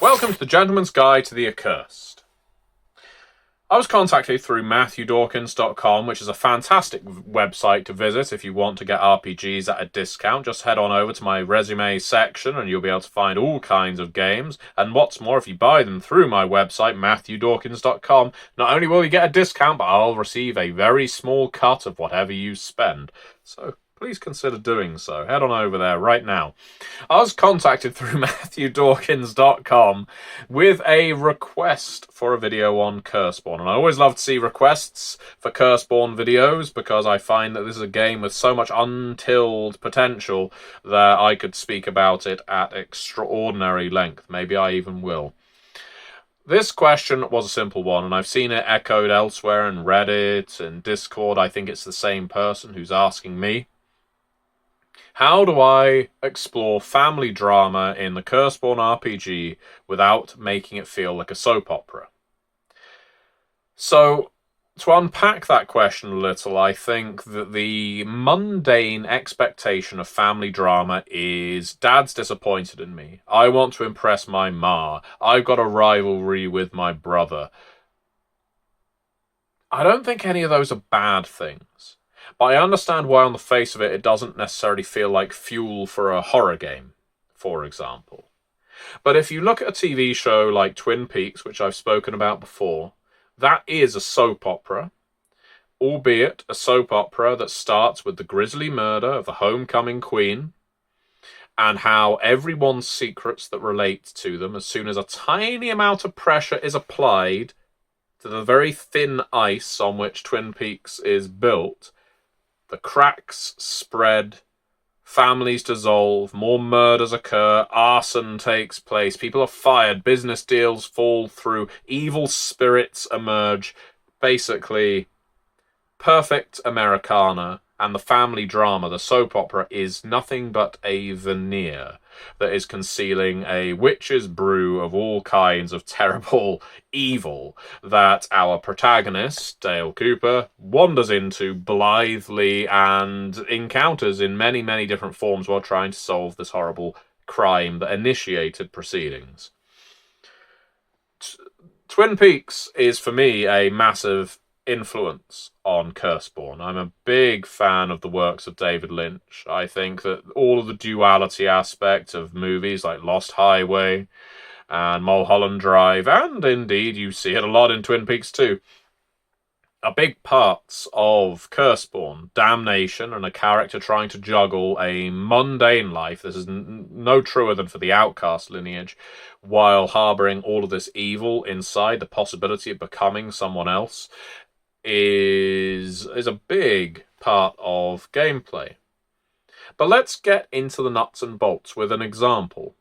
Welcome to the Gentleman's Guide to the Accursed. I was contacted through MatthewDawkins.com, which is a fantastic website to visit if you want to get RPGs at a discount. Just head on over to my resume section and you'll be able to find all kinds of games. And what's more, if you buy them through my website, MatthewDawkins.com, not only will you get a discount, but I'll receive a very small cut of whatever you spend. So please consider doing so. Head on over there right now. I was contacted through MatthewDawkins.com with a request for a video on Curseborne. And I always love to see requests for Curseborne videos because I find that this is a game with so much untilled potential that I could speak about it at extraordinary length. Maybe I even will. This question was a simple one, and I've seen it echoed elsewhere in Reddit and Discord. I think it's the same person who's asking me. How do I explore family drama in the Curseborne RPG without making it feel like a soap opera? So, to unpack that question a little, I think that the mundane expectation of family drama is Dad's disappointed in me. I want to impress my ma. I've got a rivalry with my brother. I don't think any of those are bad things. But I understand why on the face of it, it doesn't necessarily feel like fuel for a horror game, for example. But if you look at a TV show like Twin Peaks, which I've spoken about before, that is a soap opera, albeit a soap opera that starts with the grisly murder of the homecoming queen, and how everyone's secrets that relate to them, as soon as a tiny amount of pressure is applied to the very thin ice on which Twin Peaks is built, the cracks spread, families dissolve, more murders occur, arson takes place, people are fired, business deals fall through, evil spirits emerge. Basically, perfect Americana, and the family drama, the soap opera, is nothing but a veneer that is concealing a witch's brew of all kinds of terrible evil that our protagonist, Dale Cooper, wanders into blithely and encounters in many, many different forms while trying to solve this horrible crime that initiated proceedings. Twin Peaks is, for me, a massive influence on Curseborne. I'm a big fan of the works of David Lynch. I think that all of the duality aspect of movies like Lost Highway and Mulholland Drive, and indeed you see it a lot in Twin Peaks too, are big parts of Curseborne. Damnation and a character trying to juggle a mundane life. This is no truer than for the Outcast lineage, while harbouring all of this evil inside, the possibility of becoming someone else, is a big part of gameplay. But let's get into the nuts and bolts with an example.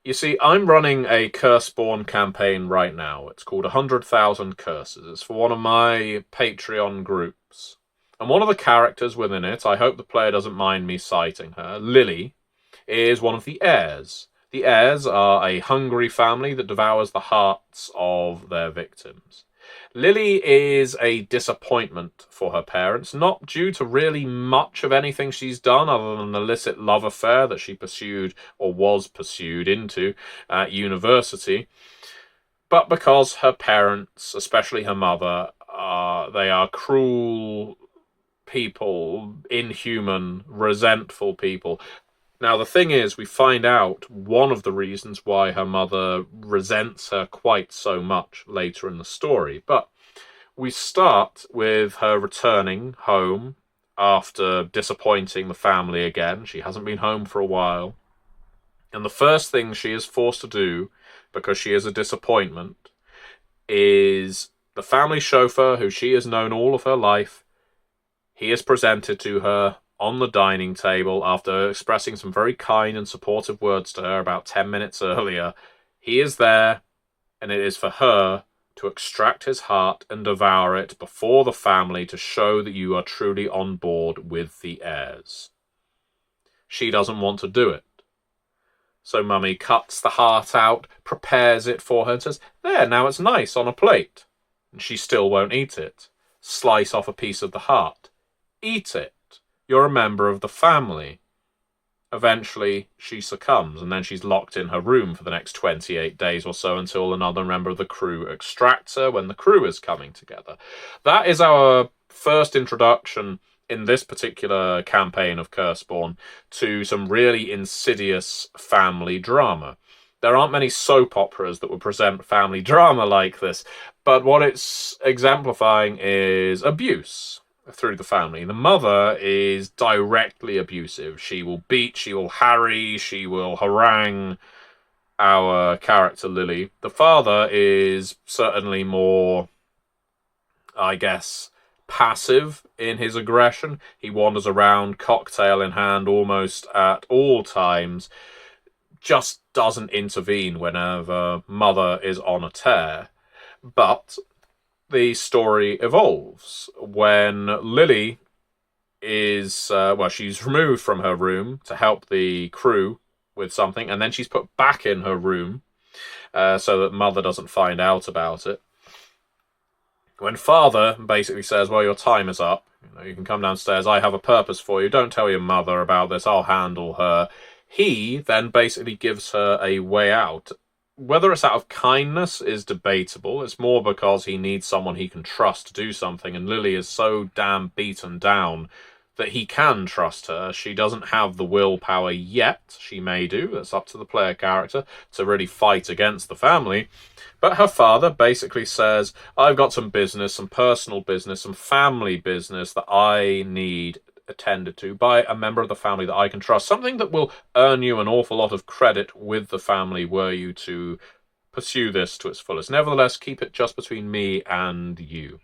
You see, I'm running a Curseborne campaign right now. It's called 100,000 Curses. It's for one of my Patreon groups. And one of the characters within it, I hope the player doesn't mind me citing her, Lily, is one of the heirs. The heirs are a hungry family that devours the hearts of their victims. Lily is a disappointment for her parents, not due to really much of anything she's done other than an illicit love affair that she pursued or was pursued into at university, but because her parents, especially her mother, they are cruel people, inhuman, resentful people. Now, the thing is, we find out one of the reasons why her mother resents her quite so much later in the story. But we start with her returning home after disappointing the family again. She hasn't been home for a while. And the first thing she is forced to do, because she is a disappointment, is the family chauffeur, who she has known all of her life, he is presented to her on the dining table after expressing some very kind and supportive words to her about 10 minutes earlier. He is there, and it is for her to extract his heart and devour it before the family to show that you are truly on board with the heirs. She doesn't want to do it. So Mummy cuts the heart out, prepares it for her, and says, "There, now it's nice on a plate." And she still won't eat it. Slice off a piece of the heart. Eat it. You're a member of the family. Eventually, she succumbs, and then she's locked in her room for the next 28 days or so until another member of the crew extracts her when the crew is coming together. That is our first introduction in this particular campaign of Curseborne to some really insidious family drama. There aren't many soap operas that would present family drama like this, but what it's exemplifying is abuse through the family. The mother is directly abusive. She will beat, she will harry, she will harangue our character Lily. The father is certainly more, I guess, passive in his aggression. He wanders around, cocktail in hand, almost at all times, just doesn't intervene whenever mother is on a tear. But the story evolves when Lily is, she's removed from her room to help the crew with something, and then she's put back in her room so that mother doesn't find out about it. When father basically says, well, your time is up, you can come downstairs, I have a purpose for you, don't tell your mother about this, I'll handle her. He then basically gives her a way out. Whether it's out of kindness is debatable. It's more because he needs someone he can trust to do something, and Lily is so damn beaten down that he can trust her. She doesn't have the willpower yet. She may do. That's up to the player character to really fight against the family. But her father basically says, I've got some business, some personal business, some family business that I need attended to by a member of the family that I can trust. Something that will earn you an awful lot of credit with the family were you to pursue this to its fullest. Nevertheless, keep it just between me and you.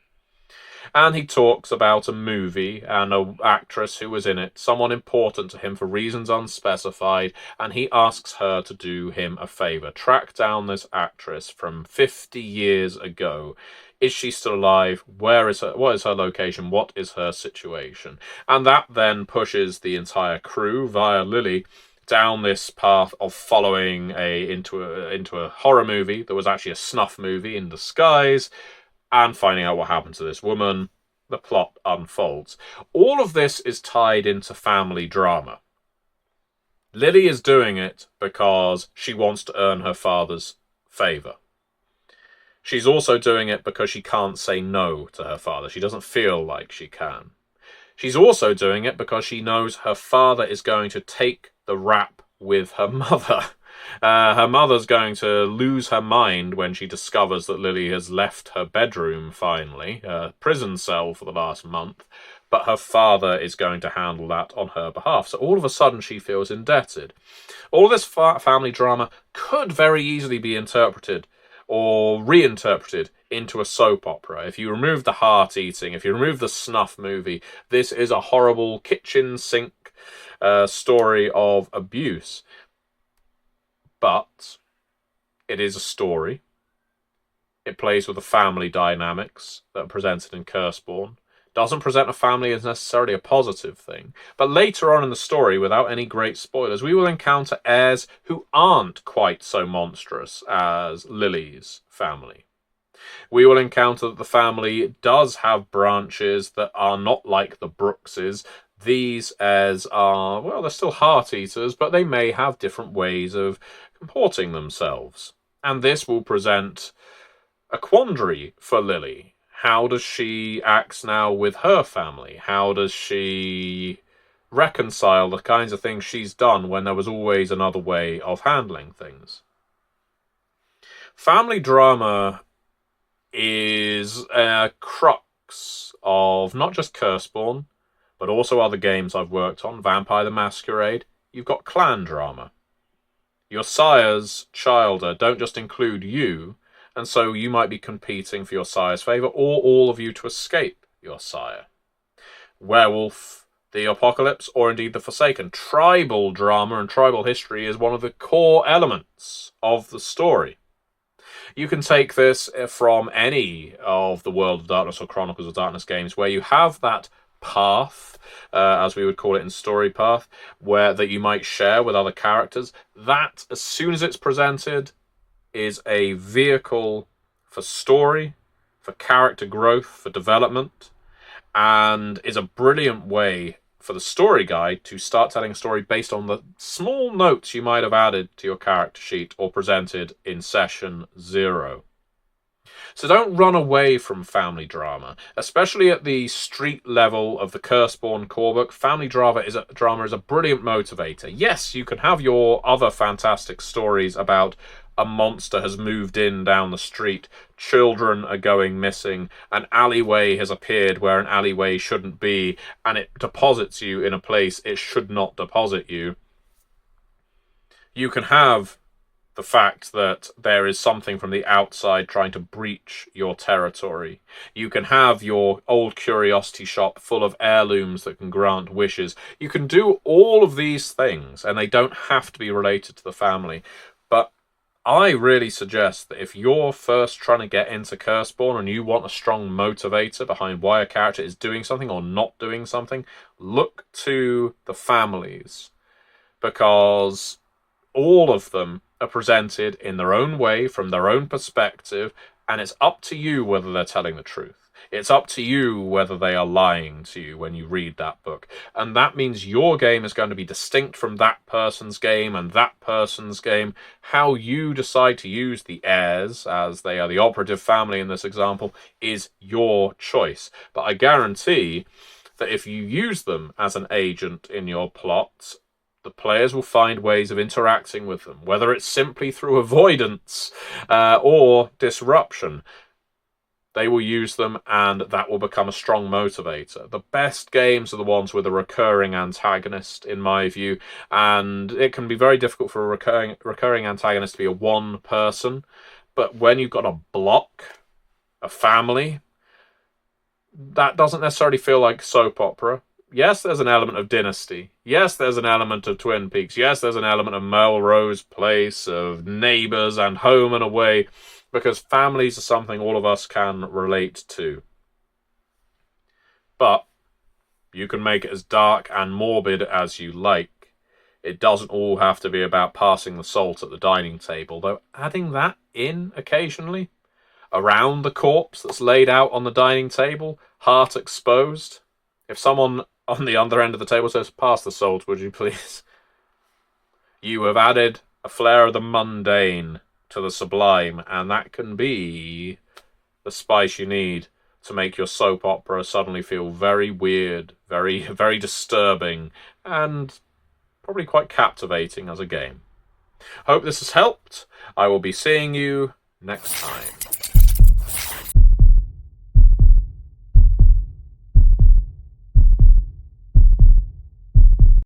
And he talks about a movie and an actress who was in it, someone important to him for reasons unspecified, and he asks her to do him a favour. Track down this actress from 50 years ago. Is she still alive? Where is her? What is her location? What is her situation? And that then pushes the entire crew via Lily down this path of following into a horror movie that was actually a snuff movie in disguise, and finding out what happened to this woman. The plot unfolds. All of this is tied into family drama. Lily is doing it because she wants to earn her father's favour. She's also doing it because she can't say no to her father. She doesn't feel like she can. She's also doing it because she knows her father is going to take the rap with her mother. Her mother's going to lose her mind when she discovers that Lily has left her bedroom, finally, her prison cell for the last month, but her father is going to handle that on her behalf. So all of a sudden she feels indebted. All this family drama could very easily be interpreted or reinterpreted into a soap opera. If you remove the heart-eating, if you remove the snuff movie, this is a horrible kitchen sink story of abuse. But it is a story. It plays with the family dynamics that are presented in Curseborne. Doesn't present a family as necessarily a positive thing. But later on in the story, without any great spoilers, we will encounter heirs who aren't quite so monstrous as Lily's family. We will encounter that the family does have branches that are not like the Brookses. These heirs are, well, they're still heart-eaters, but they may have different ways of comporting themselves. And this will present a quandary for Lily. How does she act now with her family? How does she reconcile the kinds of things she's done when there was always another way of handling things? Family drama is a crux of not just Curseborne, but also other games I've worked on. Vampire the Masquerade. You've got clan drama. Your sire's childer don't just include you, and so you might be competing for your sire's favour, or all of you to escape your sire. Werewolf, the Apocalypse, or indeed the Forsaken. Tribal drama and tribal history is one of the core elements of the story. You can take this from any of the World of Darkness or Chronicles of Darkness games where you have that path, as we would call it in story path, that you might share with other characters. That, as soon as it's presented, is a vehicle for story, for character growth, for development, and is a brilliant way for the story guide to start telling a story based on the small notes you might have added to your character sheet or presented in session 0. So don't run away from family drama, especially at the street level of the Curseborne core book. Family drama is a brilliant motivator. Yes, you can have your other fantastic stories about a monster has moved in down the street, children are going missing, an alleyway has appeared where an alleyway shouldn't be, and it deposits you in a place it should not deposit you. You can have the fact that there is something from the outside trying to breach your territory. You can have your old curiosity shop full of heirlooms that can grant wishes. You can do all of these things, and they don't have to be related to the family. But I really suggest that if you're first trying to get into Curseborne and you want a strong motivator behind why a character is doing something or not doing something, look to the families, because all of them are presented in their own way, from their own perspective, and it's up to you whether they're telling the truth. It's up to you whether they are lying to you when you read that book. And that means your game is going to be distinct from that person's game and that person's game. How you decide to use the heirs, as they are the operative family in this example, is your choice. But I guarantee that if you use them as an agent in your plots, the players will find ways of interacting with them, whether it's simply through avoidance or disruption. They will use them, and that will become a strong motivator. The best games are the ones with a recurring antagonist, in my view, and it can be very difficult for a recurring antagonist to be a one person, but when you've got a block, a family, that doesn't necessarily feel like soap opera. Yes, there's an element of Dynasty. Yes, there's an element of Twin Peaks. Yes, there's an element of Melrose Place, of Neighbours and Home and Away, because families are something all of us can relate to. But you can make it as dark and morbid as you like. It doesn't all have to be about passing the salt at the dining table, though adding that in occasionally, around the corpse that's laid out on the dining table, heart exposed. If someone on the other end of the table says, "Pass the salt, would you please?" you have added a flair of the mundane to the sublime, and that can be the spice you need to make your soap opera suddenly feel very weird, very, very disturbing, and probably quite captivating as a game. Hope this has helped. I will be seeing you next time.